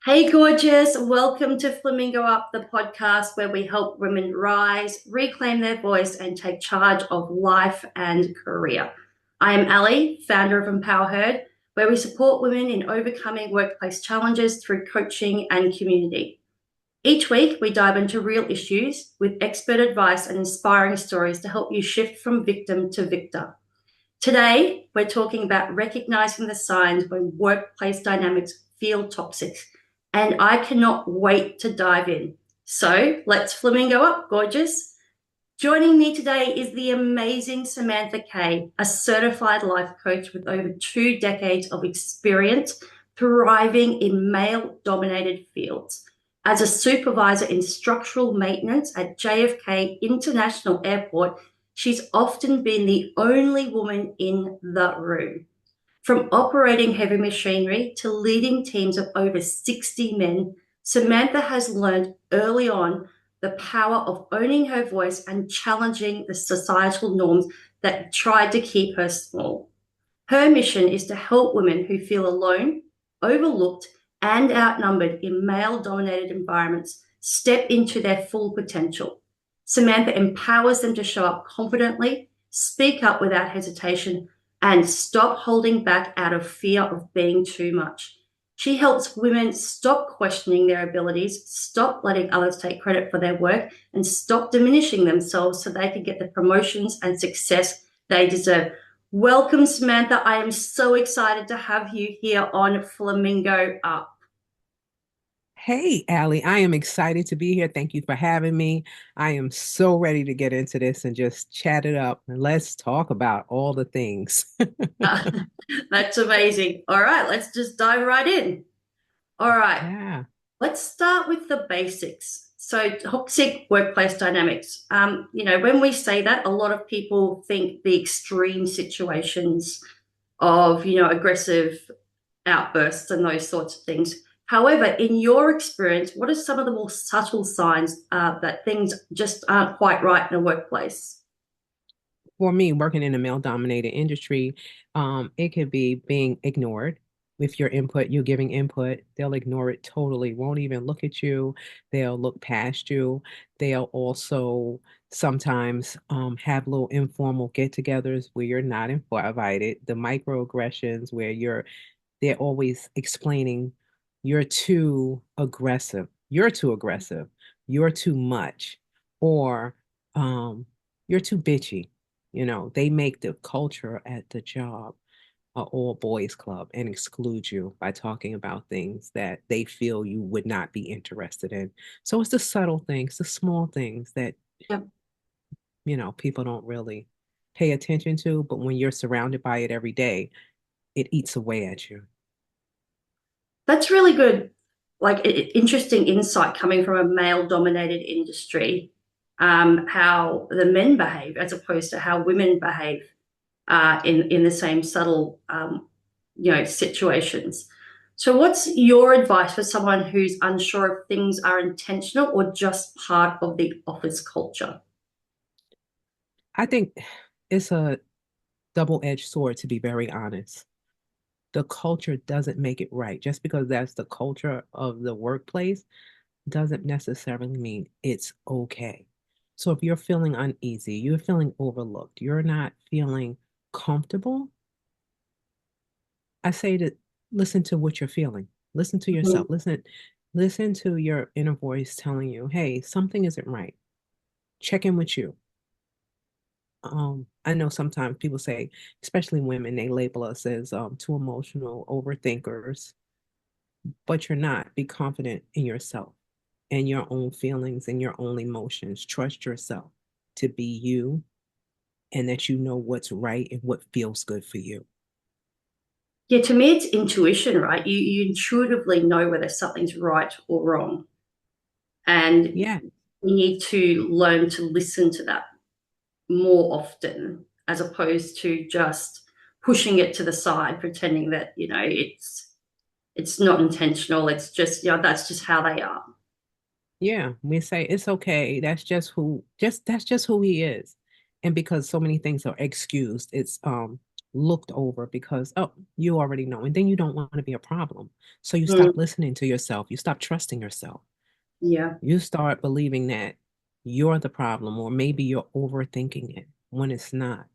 Hey, gorgeous. Welcome to Flamingo Up, the podcast where we help women rise, reclaim their voice, and take charge of life and career. I am Ali, founder of Empower Heard, where we support women in overcoming workplace challenges through coaching and community. Each week, we dive into real issues with expert advice and inspiring stories to help you shift from victim to victor. Today, we're talking about recognizing the signs when workplace dynamics feel toxic, and I cannot wait to dive in. So let's flamingo up, gorgeous. Joining me today is the amazing Samantha Kaye, a certified life coach with over 2 decades of experience thriving in male dominated fields. As a supervisor in structural maintenance at JFK International Airport, she's often been the only woman in the room. From operating heavy machinery to leading teams of over 60 men, Samantha has learned early on the power of owning her voice and challenging the societal norms that tried to keep her small. Her mission is to help women who feel alone, overlooked, and outnumbered in male dominated environments step into their full potential. Samantha empowers them to show up confidently, speak up without hesitation, and stop holding back out of fear of being too much. She helps women stop questioning their abilities, stop letting others take credit for their work, and stop diminishing themselves so they can get the promotions and success they deserve. Welcome, Samantha. I am so excited to have you here on Flamingo Up. Hey, Allie, I am excited to be here. Thank you for having me. I am so ready to get into this and just chat it up and let's talk about all the things. That's amazing. All right, let's just dive right in. All right, Yeah. let's start with the basics. So, toxic workplace dynamics. When we say that, a lot of people think the extreme situations of, aggressive outbursts and those sorts of things. However, in your experience, what are some of the more subtle signs that things just aren't quite right in a workplace? For me, working in a male-dominated industry, it could be being ignored. With your input, you're giving input, they'll ignore it totally, won't even look at you. They'll look past you. They'll also sometimes have little informal get-togethers where you're not invited. The microaggressions where they're always explaining you're too aggressive, you're too aggressive, you're too much, or you're too bitchy. They make the culture at the job a all boys club and exclude you by talking about things that they feel you would not be interested in. So it's the subtle things, the small things that, Yep. people don't really pay attention to, but when you're surrounded by it every day, it eats away at you. That's really good, like interesting insight coming from a male dominated industry, how the men behave as opposed to how women behave in the same subtle situations. So, what's your advice for someone who's unsure if things are intentional or just part of the office culture? I think it's a double-edged sword, to be very honest. The culture doesn't make it right. Just because that's the culture of the workplace doesn't necessarily mean it's okay. So if you're feeling uneasy, you're feeling overlooked, you're not feeling comfortable, I say to listen to what you're feeling. Listen to Mhm. yourself. Listen to your inner voice telling you, "Hey, something isn't right." Check in with you. I know sometimes people say, especially women, they label us as too emotional, overthinkers, but you're not. Be confident in yourself and your own feelings and your own emotions. Trust yourself to be you and that you know what's right and what feels good for you. Yeah, to me, it's intuition, right? You intuitively know whether something's right or wrong. And Yeah. we need to learn to listen to that more often as opposed to just pushing it to the side, pretending that, it's not intentional. It's just, that's just how they are. Yeah. We say it's okay. That's just who he is. And because so many things are excused, it's looked over because, oh, you already know. And then you don't want to be a problem. So you Mm, stop listening to yourself. You stop trusting yourself. yeah, You start believing that you're the problem, or maybe you're overthinking it when it's not.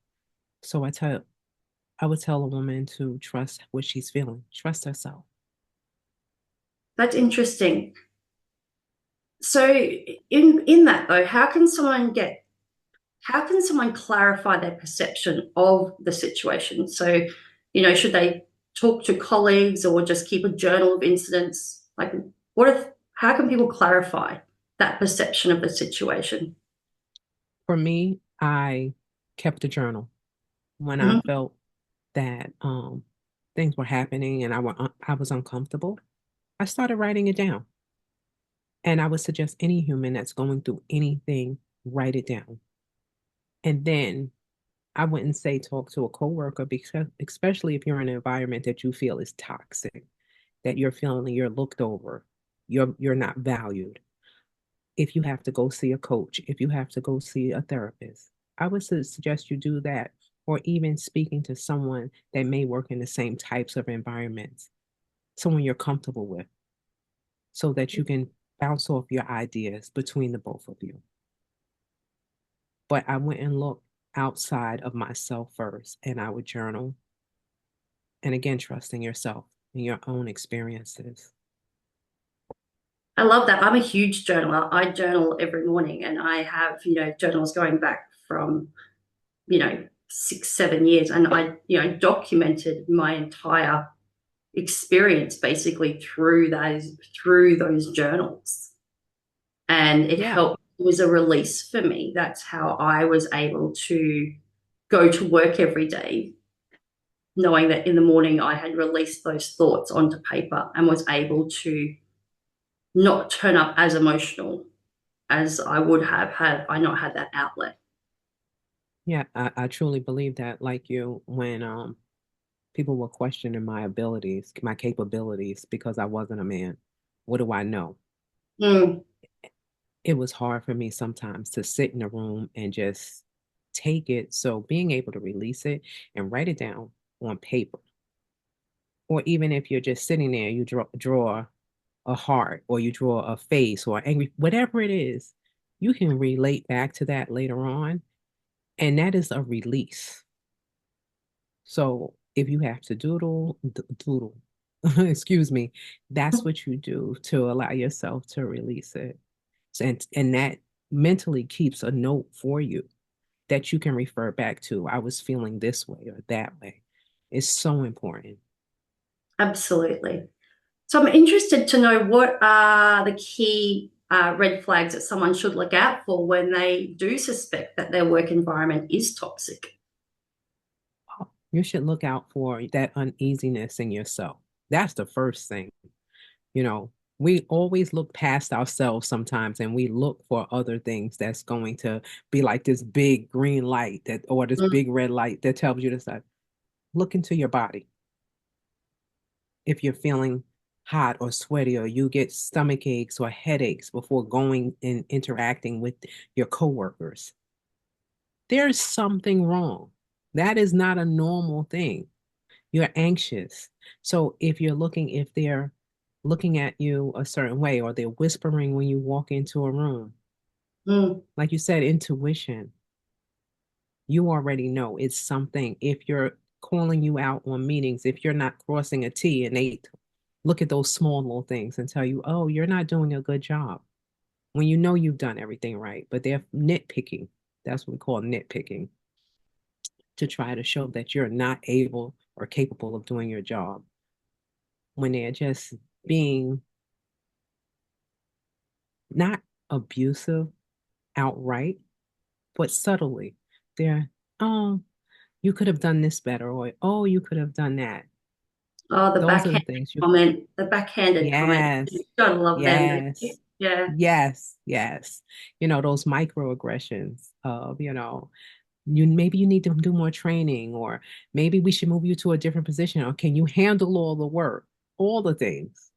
So I would tell a woman to trust what she's feeling, trust herself. that's interesting. So in that though, how can someone clarify their perception of the situation? So, should they talk to colleagues or just keep a journal of incidents? Like, how can people clarify that perception of the situation? For me, I kept a journal when I Mhm. felt that things were happening and I was uncomfortable. I started writing it down. And I would suggest any human that's going through anything, write it down. And then I wouldn't say talk to a coworker because especially if you're in an environment that you feel is toxic, that you're feeling you're looked over, you're not valued. If you have to go see a coach, if you have to go see a therapist, I would suggest you do that, or even speaking to someone that may work in the same types of environments, someone you're comfortable with, so that you can bounce off your ideas between the both of you. But I went and looked outside of myself first, and I would journal. And again, trusting yourself and your own experiences. I love that. I'm a huge journaler. I journal every morning and I have, journals going back from, 6, 7 years. And I, documented my entire experience basically through those journals. And it Yeah, helped. It was a release for me. That's how I was able to go to work every day, knowing that in the morning I had released those thoughts onto paper and was able to not turn up as emotional as I would have had I not had that outlet. yeah, I truly believe that. Like you, when people were questioning my abilities, my capabilities, because I wasn't a man, what do I know? Mm, It was hard for me sometimes to sit in a room and just take it. So being able to release it and write it down on paper, or even if you're just sitting there, you draw a heart or you draw a face or angry, whatever it is, you can relate back to that later on. And that is a release. So if you have to doodle, excuse me, that's what you do to allow yourself to release it. And that mentally keeps a note for you that you can refer back to. I was feeling this way or that way. It's so important. absolutely. So I'm interested to know what are the key red flags that someone should look out for when they do suspect that their work environment is toxic. You should look out for that uneasiness in yourself. That's the first thing. You know, we always look past ourselves sometimes and we look for other things that's going to be like this big green light that or this Mm, big red light that tells you to stop. Look into your body. If you're feeling hot or sweaty or you get stomach aches or headaches before going and interacting with your coworkers, there's something wrong. That is not a normal thing. You're anxious. So if they're looking at you a certain way or they're whispering when you walk into a room, mm, like you said, intuition, you already know it's something. If you're calling you out on meetings, if you're not crossing a T and they look at those small little things and tell you, oh, you're not doing a good job when you know you've done everything right, but they're nitpicking. That's what we call nitpicking to try to show that you're not able or capable of doing your job when they're just being not abusive outright, but subtly. They're, oh, you could have done this better, or oh, you could have done that. oh, Those are the things you, the backhanded comment. You yes, gotta love them, don't you? yes, Yeah. yes, yes. Those microaggressions of, you maybe you need to do more training, or maybe we should move you to a different position, or can you handle all the work, all the things.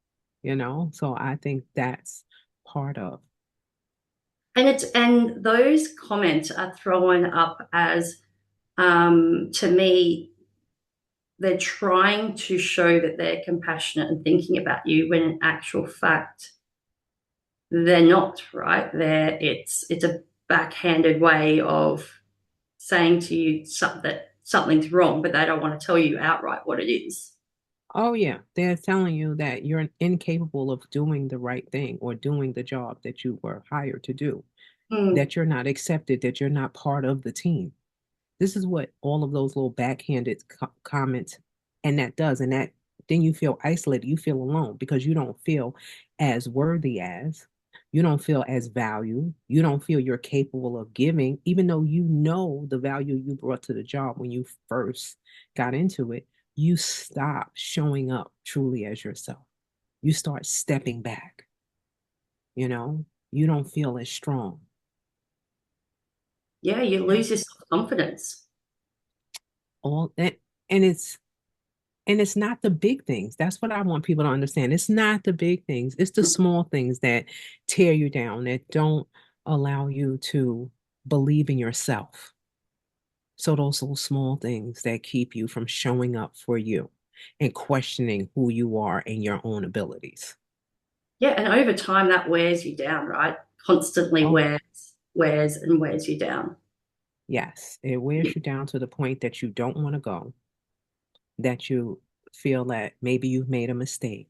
So I think that's part of. And those comments are thrown up as to me. they're trying to show that they're compassionate and thinking about you when in actual fact they're not, right? It's a backhanded way of saying to you that something's wrong, but they don't want to tell you outright what it is. Oh, yeah. They're telling you that you're incapable of doing the right thing or doing the job that you were hired to do, Mm, that you're not accepted, that you're not part of the team. This is what all of those little backhanded comments and that does. And that then you feel isolated. You feel alone because you don't feel as worthy as, you don't feel as valued. You don't feel you're capable of giving, even though you know the value you brought to the job when you first got into it. You stop showing up truly as yourself. You start stepping back, you know, you don't feel as strong. yeah, you Yeah. lose your self confidence. All that, and it's not the big things. That's what I want people to understand. It's not the big things. It's the small things that tear you down, that don't allow you to believe in yourself. So those little small things that keep you from showing up for you and questioning who you are and your own abilities. Yeah, and over time that wears you down, right? Constantly Oh, wears you down. yes. It wears you down to the point that you don't want to go, that you feel that maybe you've made a mistake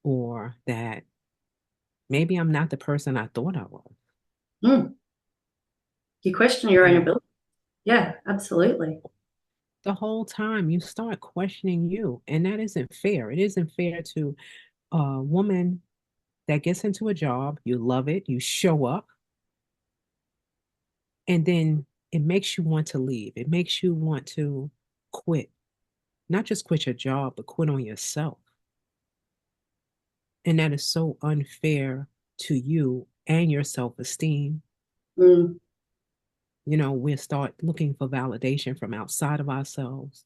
or that maybe I'm not the person I thought I was, Mm. You question your you own know? ability. Yeah, absolutely. The whole time you start questioning you, and that isn't fair. It isn't fair to a woman that gets into a job, you love it, you show up, and then it makes you want to leave. It makes you want to quit. Not just quit your job, but quit on yourself. And that is so unfair to you and your self-esteem. Mm. We start looking for validation from outside of ourselves.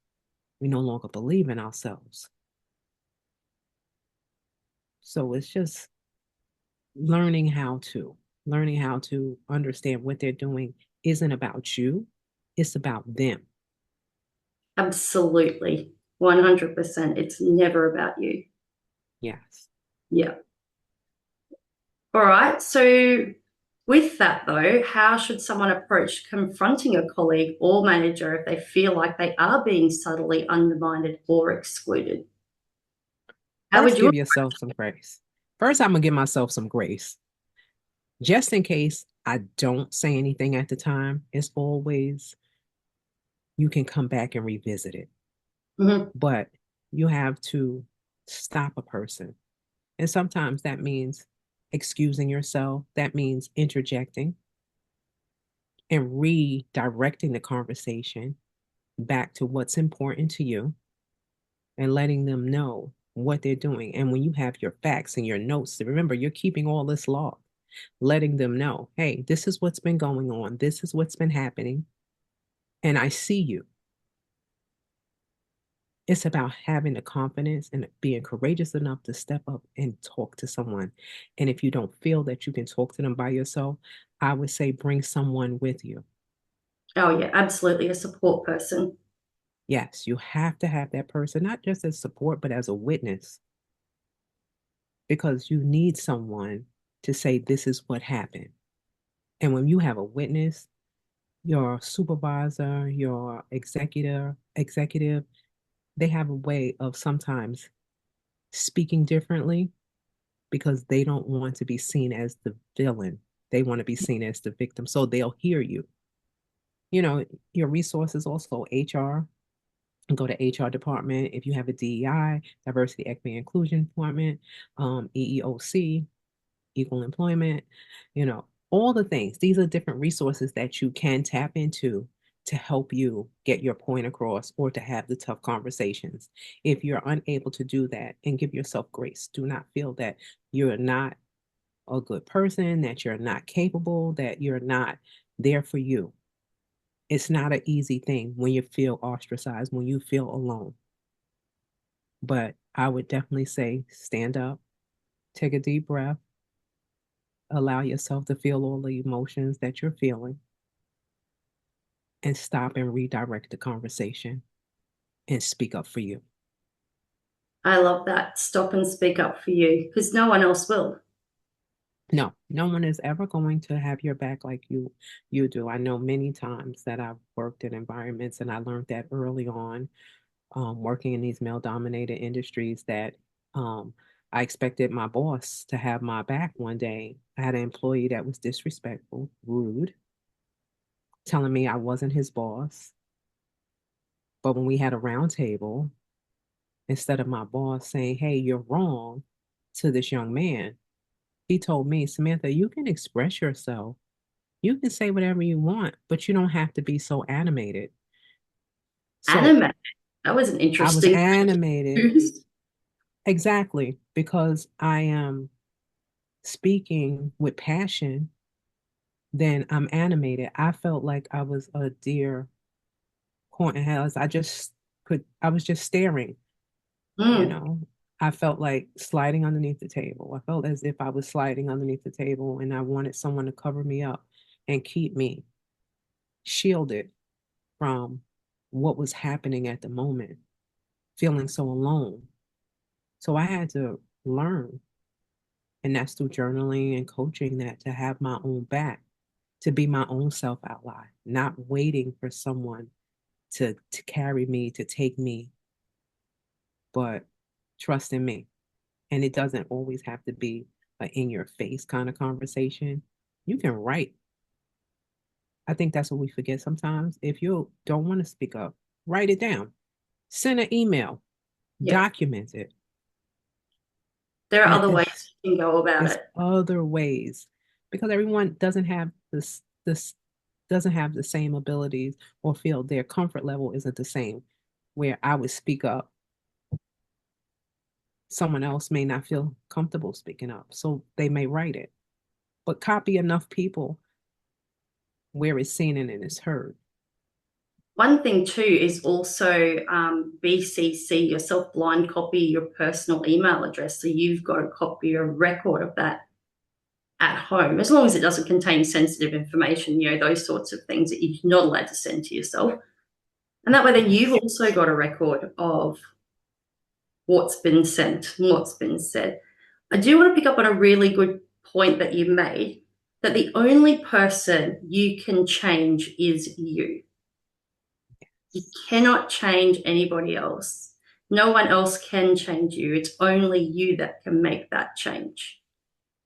We no longer believe in ourselves. So it's just learning how to understand what they're doing isn't about you, it's about them. Absolutely. 100%. It's never about you. Yes. Yeah. All right. So, with that though, how should someone approach confronting a colleague or manager if they feel like they are being subtly undermined or excluded? How would First, you? give yourself some grace. First, I'm going to give myself some grace. Just in case I don't say anything at the time, it's always, you can come back and revisit it. Mhm. But you have to stop a person. And sometimes that means excusing yourself, that means interjecting and redirecting the conversation back to what's important to you and letting them know what they're doing. And when you have your facts and your notes, remember, you're keeping all this log, letting them know, hey, this is what's been going on. This is what's been happening. And I see you. It's about having the confidence and being courageous enough to step up and talk to someone. And if you don't feel that you can talk to them by yourself, I would say bring someone with you. Oh, yeah, absolutely. A support person. Yes, you have to have that person, not just as support, but as a witness, because you need someone to say, this is what happened. And when you have a witness, your supervisor, your executive, they have a way of sometimes speaking differently because they don't want to be seen as the villain. They want to be seen as the victim. So they'll hear you. Your resources also HR. Go to HR department. If you have a DEI, diversity, equity, inclusion department, EEOC, equal employment, all the things. These are different resources that you can tap into to help you get your point across or to have the tough conversations. If you're unable to do that, and give yourself grace, do not feel that you're not a good person, that you're not capable, that you're not there for you. It's not an easy thing when you feel ostracized, when you feel alone. But I would definitely say stand up, take a deep breath, allow yourself to feel all the emotions that you're feeling, and stop and redirect the conversation and speak up for you. I love that. Stop and speak up for you because no one else will. No, no one is ever going to have your back like you do. I know many times that I've worked in environments and I learned that early on, working in these male dominated industries that um, I expected my boss to have my back one day. I had an employee that was disrespectful, rude, telling me I wasn't his boss. But when we had a round table, instead of my boss saying, "Hey, you're wrong," to this young man, he told me, "Samantha, you can express yourself. You can say whatever you want, but you don't have to be so animated." So Anime. That was an I was interesting animated use. exactly because I am speaking with passion, then I'm animated. I felt like I was a deer caught in headlights. I was just staring, you Mm. know. I felt like sliding underneath the table. I felt as if I was sliding underneath the table and I wanted someone to cover me up and keep me shielded from what was happening at the moment, feeling so alone. So I had to learn, and that's through journaling and coaching, that to have my own back, to be my own self ally, not waiting for someone to carry me, to take me, but trust in me. And it doesn't always have to be an in your face kind of conversation. You can write. I think that's what we forget sometimes. If you don't want to speak up, write it down, send an email, Yeah. document it. There are other ways It's you can go about it's it. other ways because everyone doesn't have this doesn't have the same abilities or feel their comfort level isn't the same. Where I would speak up, someone else may not feel comfortable speaking up, so they may write it. But copy enough people where it's seen and it's heard. One thing too is also BCC yourself, blind copy your personal email address. So you've got a copy, a record of that at home, as long as it doesn't contain sensitive information, those sorts of things that you're not allowed to send to yourself. And that way, then you've Yes. also got a record of what's been sent and what's been said. I do want to pick up on a really good point that you made, that the only person you can change is you. You cannot change anybody else. No one else can change you. It's only you that can make that change.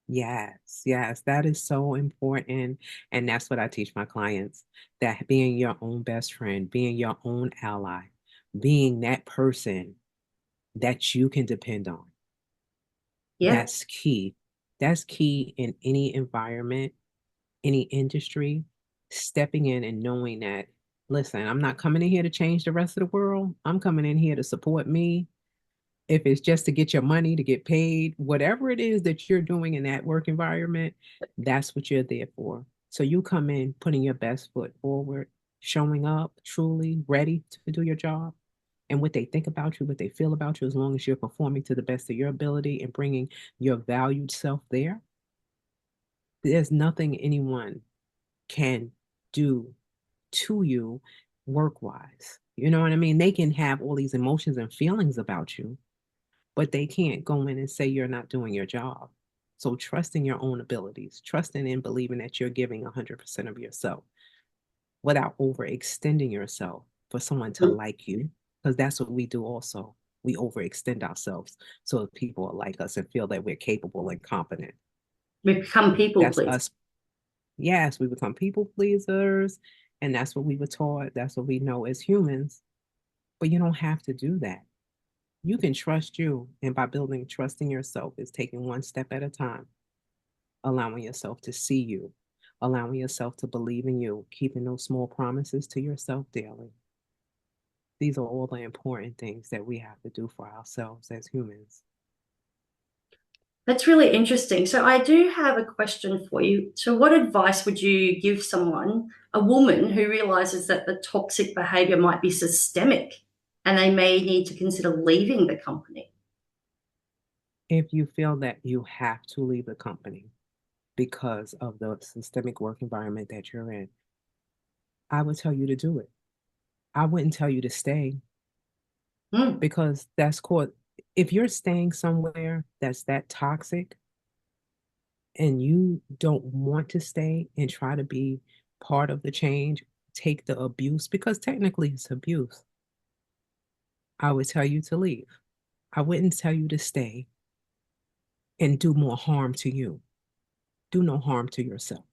Yes, yes, that is so important. And that's what I teach my clients, that being your own best friend, being your own ally, being that person that you can depend on. Yeah. That's key. That's key in any environment, any industry, stepping in and knowing that, listen, I'm not coming in here to change the rest of the world. I'm coming in here to support me. If it's just to get your money, to get paid, whatever it is that you're doing in that work environment, that's what you're there for. So you come in putting your best foot forward, showing up truly ready to do your job. And what they think about you, what they feel about you, as long as you're performing to the best of your ability and bringing your valued self there, there's nothing anyone can do to you work wise. You know what I mean? They can have all these emotions and feelings about you, but they can't go in and say you're not doing your job. So trusting your own abilities, trusting and believing that you're giving 100% of yourself without overextending yourself for someone to like you, because that's what we do also. We overextend ourselves so that people will like us and feel that we're capable and competent. We become people That's please. us. Yes, we become people pleasers, and that's what we were taught. That's what we know as humans. But you don't have to do that. You can trust you. And by building trust in yourself is taking one step at a time, allowing yourself to see you, allowing yourself to believe in you, keeping those small promises to yourself daily. These are all the important things that we have to do for ourselves as humans. That's really interesting. So I do have a question for you. So what advice would you give someone, a woman who realizes that the toxic behavior might be systemic and they may need to consider leaving the company? If you feel that you have to leave the company because of the systemic work environment that you're in, I would tell you to do it. I wouldn't tell you to stay. Mm. because that's called, if you're staying somewhere that's that toxic and you don't want to stay and try to be part of the change, take the abuse, because technically it's abuse. I would tell you to leave. I wouldn't tell you to stay and do more harm to you. Do no harm to yourself.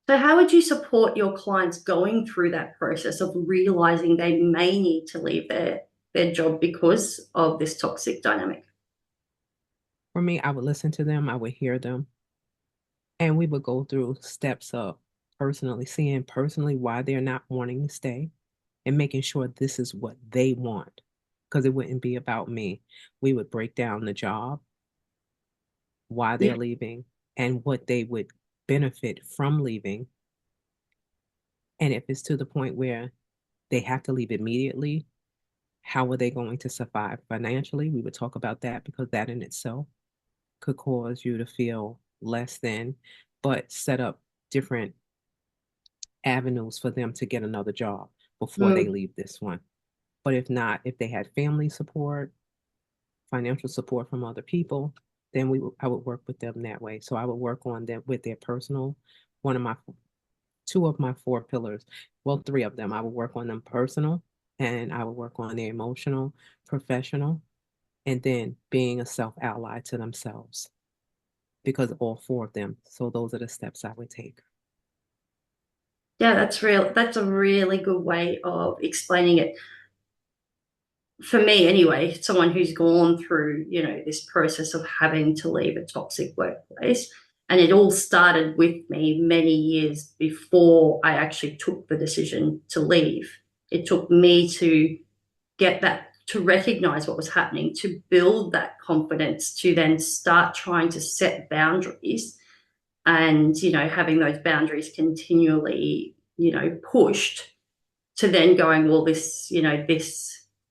So, how would you support your clients going through that process of realizing they may need to leave their job because of this toxic dynamic? For me, I would listen to them, I would hear them, and we would go through steps of personally seeing personally why they're not wanting to stay and making sure this is what they want. Because it wouldn't be about me. We would break down the job, why Yeah, they're leaving, and what they would benefit from leaving. And if it's to the point where they have to leave immediately, how are they going to survive financially? We would talk about that because that in itself could cause you to feel less than, but set up different avenues for them to get another job before they mm, leave this one. But if not, if they had family support, financial support from other people, then I would work with them that way. So I would work on them with their personal, one of my two of my four pillars, well, three of them. I would work on them personal, and I would work on their emotional, professional, and then being a self ally to themselves because all four of them. So those are the steps I would take. yeah, that's real. That's a really good way of explaining it. For me anyway, someone who's gone through, this process of having to leave a toxic workplace. And it all started with me many years before I actually took the decision to leave. It took me to get that, to recognize what was happening, to build that confidence, to then start trying to set boundaries and, having those boundaries continually, pushed to then going, well, this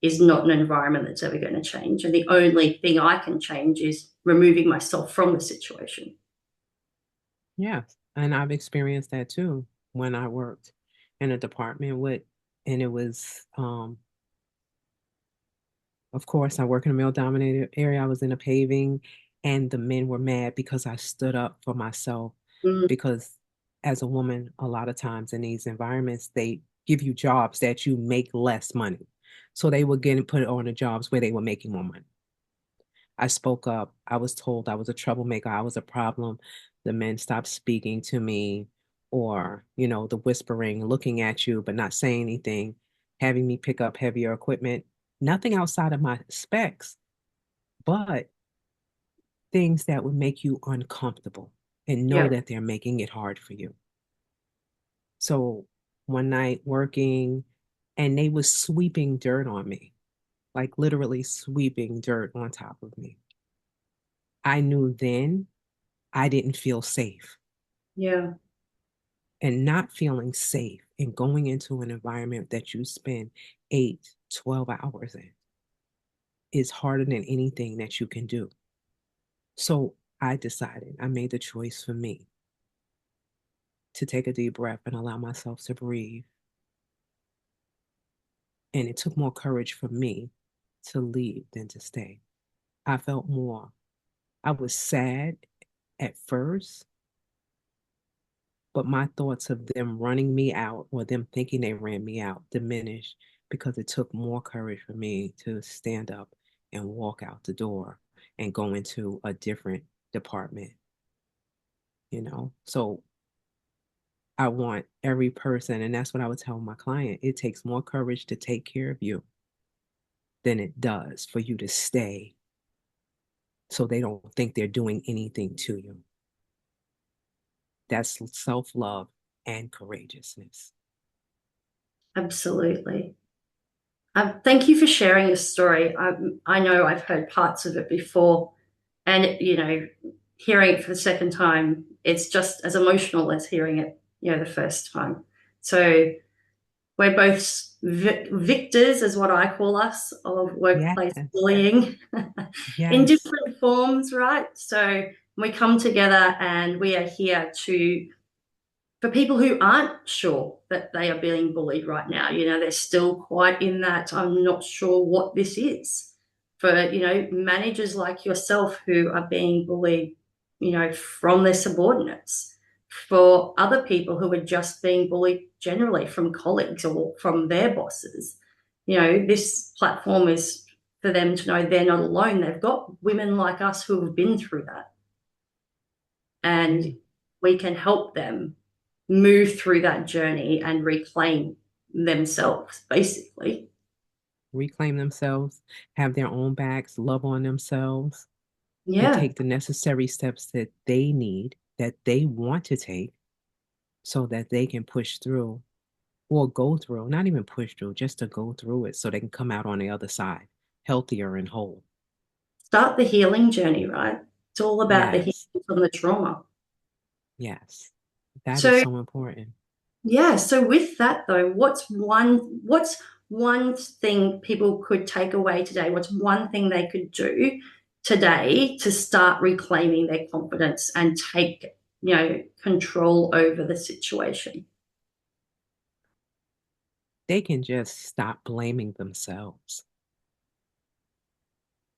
is not an environment that's ever going to change. And the only thing I can change is removing myself from the situation. Yes. And I've experienced that too when I worked in a department with, and it was, of course, I work in a male dominated area. I was in a paving, and the men were mad because I stood up for myself. Mm, Because as a woman, a lot of times in these environments, they give you jobs that you make less money. So they would get and put it on the jobs where they were making more money. I spoke up. I was told I was a troublemaker. I was a problem. The men stopped speaking to me, or, the whispering, looking at you, but not saying anything, having me pick up heavier equipment, nothing outside of my specs, but things that would make you uncomfortable and know yeah, that they're making it hard for you. So one night working, and they was sweeping dirt on me, like literally sweeping dirt on top of me. I knew then I didn't feel safe. yeah, And not feeling safe and going into an environment that you spend 8, 12 hours in is harder than anything that you can do. So I made the choice for me to take a deep breath and allow myself to breathe. And it took more courage for me to leave than to stay. I felt more, I was sad at first, but my thoughts of them running me out or them thinking they ran me out diminished because it took more courage for me to stand up and walk out the door and go into a different department. So I want every person, and that's what I would tell my client, it takes more courage to take care of you than it does for you to stay so they don't think they're doing anything to you. That's self love and courageousness. absolutely. Thank you for sharing your story. I know I've heard parts of it before, and hearing it for the second time, it's just as emotional as hearing it, the first time. So we're both victors, is what I call us, of workplace Yes, bullying in yes. different forms, right? So we come together and we are here to for people who aren't sure that they are being bullied right now, they're still quite in that I'm not sure what this is. For, managers like yourself who are being bullied, from their subordinates. For other people who are just being bullied generally from colleagues or from their bosses, this platform is for them to know they're not alone. They've got women like us who have been through that. And Mm. we can help them move through that journey and reclaim themselves, basically. Reclaim themselves, have their own backs, love on themselves, and Yeah. take the necessary steps that they need, that they want to take, so that they can push through or go through, not even push through, just to go through it so they can come out on the other side healthier and whole. Start the healing journey, right? It's all about the Yes, healing from the trauma. yes. That is So so important. yeah, so with that though, what's one thing people could take away today? What's one thing they could do today to start reclaiming their confidence and take, control over the situation? They can just stop blaming themselves.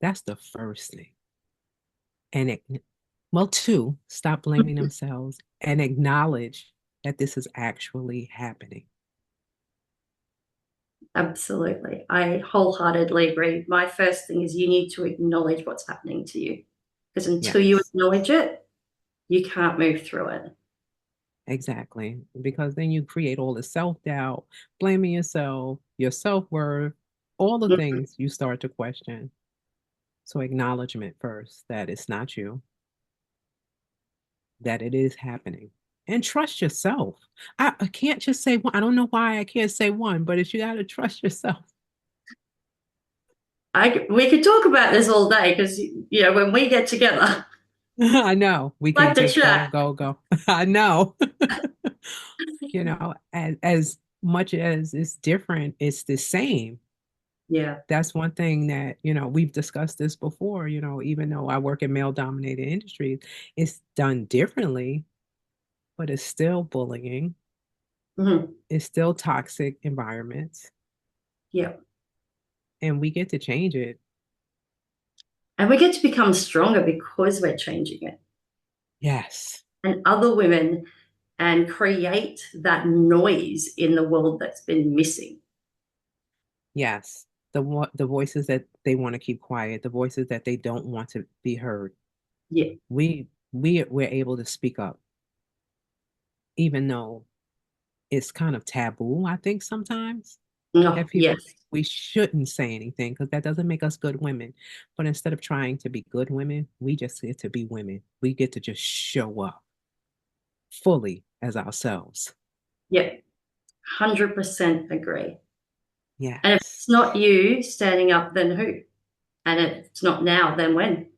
That's the first thing. And well, two, stop blaming themselves and acknowledge that this is actually happening. Absolutely. I wholeheartedly agree. My first thing is you need to acknowledge what's happening to you because until you Yes, acknowledge it, you can't move through it. exactly. Because then you create all the self doubt, blaming yourself, your self worth, all the Mhm. things you start to question. So, acknowledgement first that it's not you, that it is happening. And trust yourself. I can't just say one. I don't know why I can't say one, but it's you got to trust yourself. We could talk about this all day because, when we get together, I know we like can to just go, chat. go, go. I know. As much as it's different, it's the same. Yeah. That's one thing that, we've discussed this before, even though I work in male dominated industries, it's done differently, but it's still bullying. Mhm. It's still toxic environments, Yeah. and we get to change it. And we get to become stronger because we're changing it. Yes. And other women and create that noise in the world that's been missing. Yes. The voices that they want to keep quiet, the voices that they don't want to be heard. Yeah. We're able to speak up, even though it's kind of taboo, I think sometimes that Oh, people yes. think we shouldn't say anything because that doesn't make us good women. But instead of trying to be good women, we just get to be women. We get to just show up fully as ourselves. Yeah. 100% agree. And if Yes, it's not you standing up, then who? And if it's not now, then when?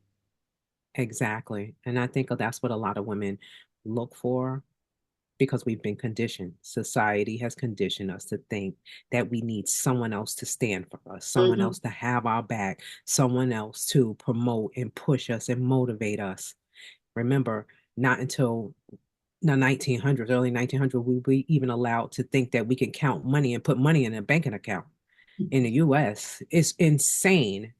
exactly. And I think that's what a lot of women look for because we've been conditioned. Society has conditioned us to think that we need someone else to stand for us, someone Mhm. else to have our back, someone else to promote and push us and motivate us. Remember, not until the 1900s, early 1900s, we even allowed to think that we can count money and put money in a banking account in the US. It's insane.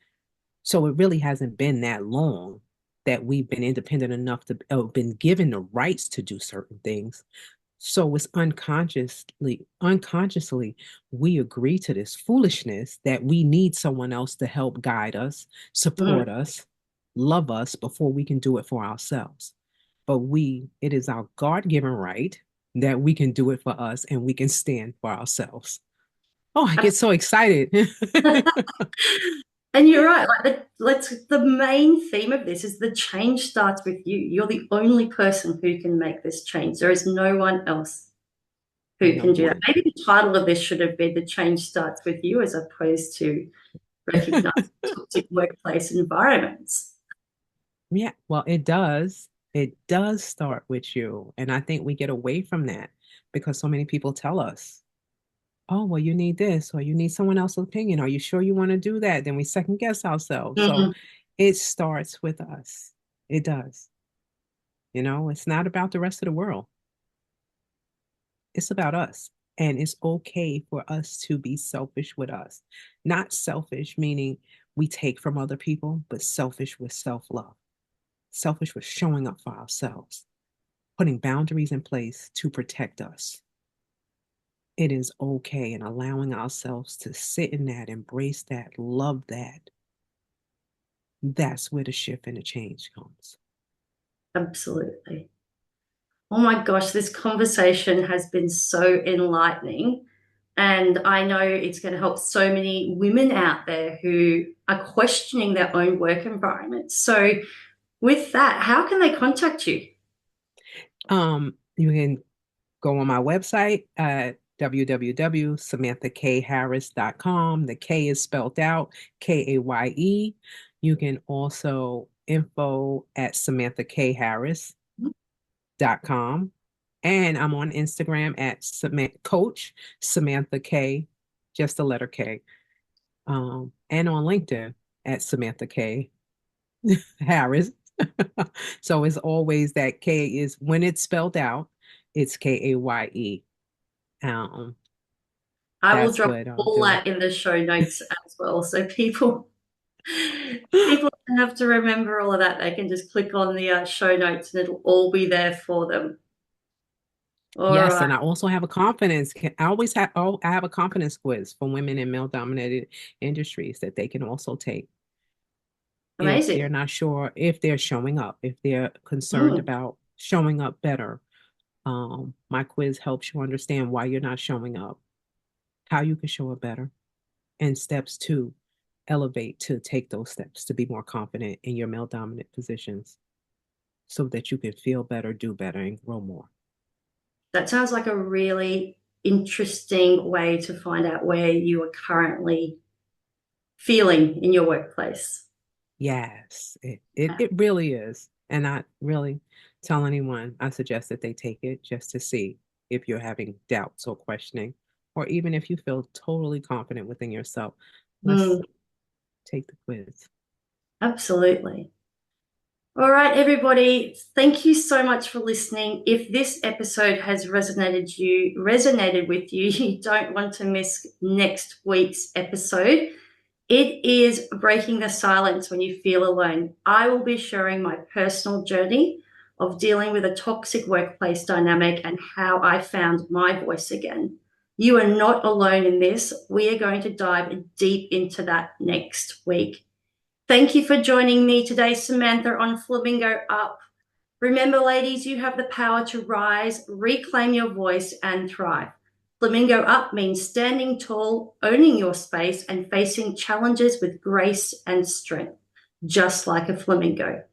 So it really hasn't been that long that we've been independent enough to been given the rights to do certain things. So it's unconsciously, we agree to this foolishness that we need someone else to help guide us, Mhm. support us, love us before we can do it for ourselves. But it is our God given right that we can do it for us and we can stand for ourselves. Oh, I get so excited. And you're right. Like the main theme of this is the change starts with you. You're the only person who can make this change. There is no one else who No can do that. one. Maybe the title of this should have been "The Change Starts with You," as opposed to recognize toxic workplace environments. Yeah, well, it does. It does start with you. And I think we get away from that because so many people tell us, oh, well, you need this, or you need someone else's opinion. Are you sure you want to do that? Then we second guess ourselves. So Mhm. it starts with us. It does. It's not about the rest of the world. It's about us. And it's okay for us to be selfish with us. Not selfish, meaning we take from other people, but selfish with self love, selfish with showing up for ourselves, putting boundaries in place to protect us. It is okay and allowing ourselves to sit in that, embrace that, love that. That's where the shift and the change comes. Absolutely. Oh my gosh, this conversation has been so enlightening. And I know it's going to help so many women out there who are questioning their own work environment. So, with that, how can they contact you? You can go on my website at www.samanthakharris.com. The K is spelled out Kaye. You can also info at samanthakharris.com. And I'm on Instagram at Coach Samantha Kaye, just the letter K. And on LinkedIn at Samantha Kaye Harris. So it's always that K is when it's spelled out, it's Kaye. Um, I will that's drop what I'll all do. that in the show notes as well. So people don't have to remember all of that. They can just click on the show notes and it'll all be there for them. All Yes, right. and I also have a confidence. I always have. Oh, I have a confidence quiz for women in male-dominated industries that they can also take if they're Amazing. not sure if they're showing up, if they're concerned Mm, about showing up better. My quiz helps you understand why you're not showing up, how you can show up better, and steps to elevate to take those steps to be more confident in your male-dominant positions so that you can feel better, do better, and grow more. that sounds like a really interesting way to find out where you are currently feeling in your workplace. Yes, it really is. And I really tell anyone, I suggest that they take it just to see if you're having doubts or questioning, or even if you feel totally confident within yourself. Let's Mm, take the quiz. absolutely. All right, everybody. Thank you so much for listening. If this episode has resonated with you, you don't want to miss next week's episode. It is breaking the silence when you feel alone. I will be sharing my personal journey of dealing with a toxic workplace dynamic and how I found my voice again. You are not alone in this. We are going to dive deep into that next week. Thank you for joining me today, Samantha, on Flamingo Up. Remember, ladies, you have the power to rise, reclaim your voice, and thrive. Flamingo Up means standing tall, owning your space, and facing challenges with grace and strength, just like a flamingo.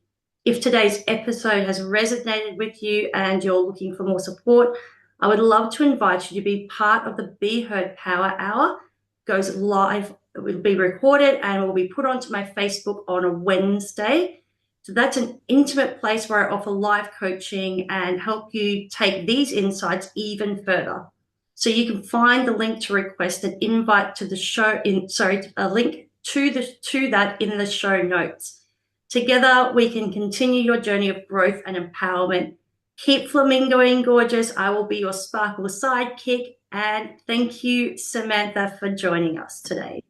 If today's episode has resonated with you and you're looking for more support, I would love to invite you to be part of the Be Heard Power Hour. It goes live, it will be recorded and will be put onto my Facebook on a Wednesday. So that's an intimate place where I offer live coaching and help you take these insights even further. So you can find the link to request an invite to the show a link to that in the show notes. Together, we can continue your journey of growth and empowerment. Keep flamingoing, gorgeous. I will be your sparkle sidekick. And thank you, Samantha, for joining us today.